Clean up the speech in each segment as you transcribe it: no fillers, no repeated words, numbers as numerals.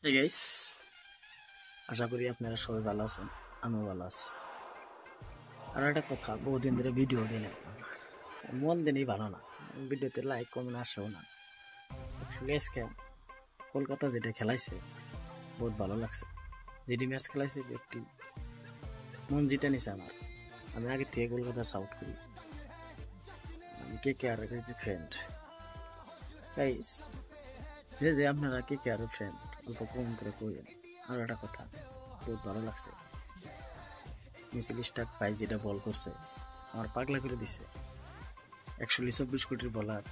Hey guys, আশা করি আপনারা সবাই ভালো আছেন, আমিও ভালো আছি। আর একটা কথা, বহুদিন ধরে ভিডিও দিই না, মন দিনই ভালো না, ভিডিওতে লাইক কমেন্ট আসেও না। আজকে কলকাতা যেটা খেলাইছে বহুত ভালো লাগছে। যেটি ম্যাচ খেলাইছে একটি মন জিতে নিছে আমার। আমি আগে থেকে কলকাতা সাপোর্ট করি, আমি কে কে আর ফ্রেন্ড। গাইস, যে আপনারা কে কে আর ফ্রেন্ড অল্প কমেন্ট করে কইবেন। আর একটা কথা, বহুত ভালো লাগছে মিছিল স্টাক ভাই যেটা বল করছে আমার পাগলা করে দিছে। 124 কোটির বলার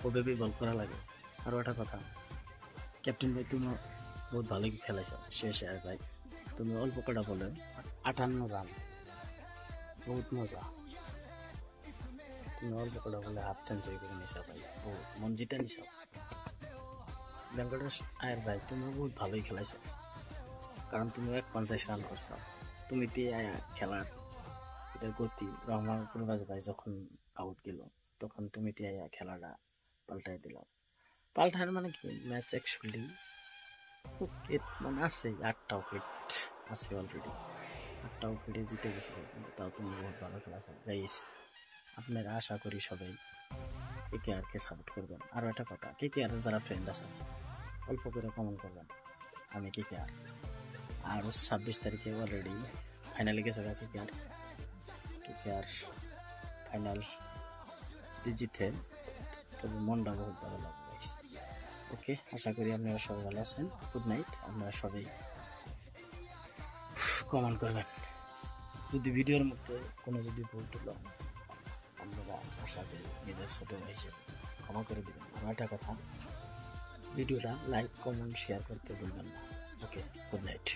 ওভাবে বল করা লাগে। আরো একটা কথা, ক্যাপ্টেন ভাই তুমি বহুত ভালো খেলাইছো শেষে। আর ভাই তুমি অল্প কটা বলে 58 রান, বহুত মজা। তুমি অল্প কটা বলে হাফ সেঞ্চুরি করে নিছো ভাই, ও মন জিতে নিছো। বেঙ্গলের আয়ের ভাই তুমি বহুত ভালোই খেলাইছো, কারণ তুমি 50 রান করছো। তুমি দিয়ে খেলার এটা গতি, রহমান প্রভাস ভাই যখন আউট গেল তখন তুমি দিয়ে খেলাটা পাল্টাই দিলাম। পাল্টার মানে কি, ম্যাচ অ্যাকচুয়ালি উইকেট মানে আছে 8টা উইকেট আছে অলরেডি, 8টা উইকেটে জিতে গেছে, কিন্তু তাও তুমি বহুত ভালো খেলাছো গাইস। আপনারা আশা করি সবাই KKR কে সাপোর্ট করবেন। আরো একটা কথা, KKR এর যারা ফ্রেন্ড আছে অল্প করে কমেন্ট করবেন আমি KKR। আর 26 তারিখে অলরেডি ফাইনালে গেছে KKR ফাইনাল জিতে, তবে মনটা বহুত ভালো লাগবে। ওকে, আশা করি আপনারা সবাই ভালো আছেন। Good night. আপনারা সবাই কমেন্ট করবেন। যদি ভিডিওর মধ্যে কোনো যদি ভুল টুল আপনারা আশা করি নিজের ছোট ভাই হিসেবে ক্ষমা করে দেবেন। আমার একটা কথা, ভিডিওটা লাইক কমেন্ট শেয়ার করতে ভুলবেন না। ওকে, গুড নাইট।